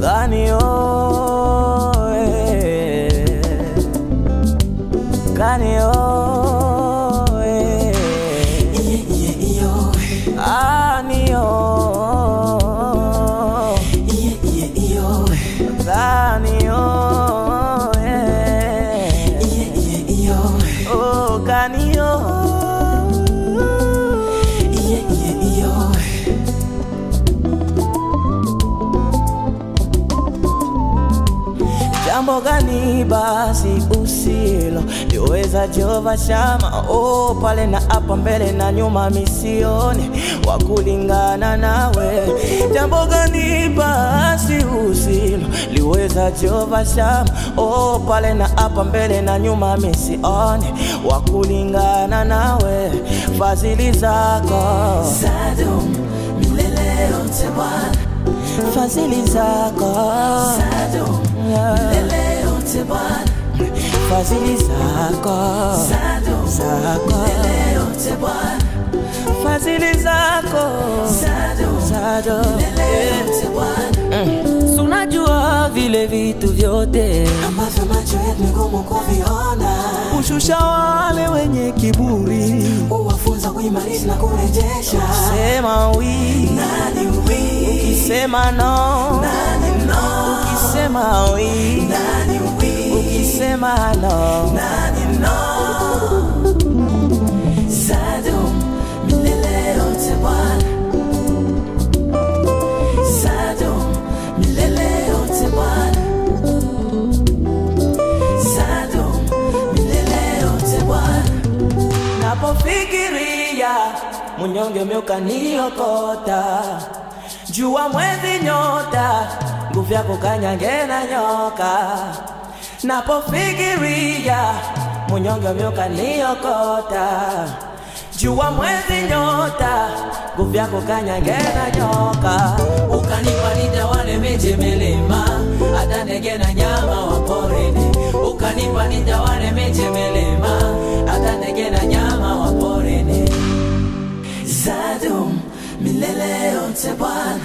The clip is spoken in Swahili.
Ganio, ganio, anio, ganio, oh ganio. Jambo gani basi usilo liweza Jehova Shama, oh pale na hapa mbele na nyuma misione wakulingana nawe. Jambo gani basi usilo liweza Jehova Shama, oh pale na hapa mbele na nyuma misione wakulingana nawe. Fadhili zako zadumu milele yote Bwana, fadhili zako zadumu milele yote Bwana, fadhili zako zadumu milele yote Bwana, fadhili zako zadumu milele yote Bwana. Unajua vile vitu vyote ambavyo macho yetu ngumu kuviona, ushusha wale wenye kiburi, uwafunza kuimarisha na kurejesha. Ukisema wi nani wi, ukisema no nani no, ukisema wi nani wi, ukisema no nani no. Zadumu milele yote Bwana, zadumu milele yote Bwana, zadumu milele yote Bwana. Napofikiria munyonge umeukaniokota, jua mwezi nyota, nguvu yako kanyange na nyoka. Napofikiria munyonge umeukaniokota, jua mwezi nyota, nguvu yako kanyange na nyoka. Ukanipa nitawale miji milima, hata ndege na nyama wa porini. Ukanipa nitawale miji milima, hata ndege na nyama wa porini. Zadumu milele yote Bwana,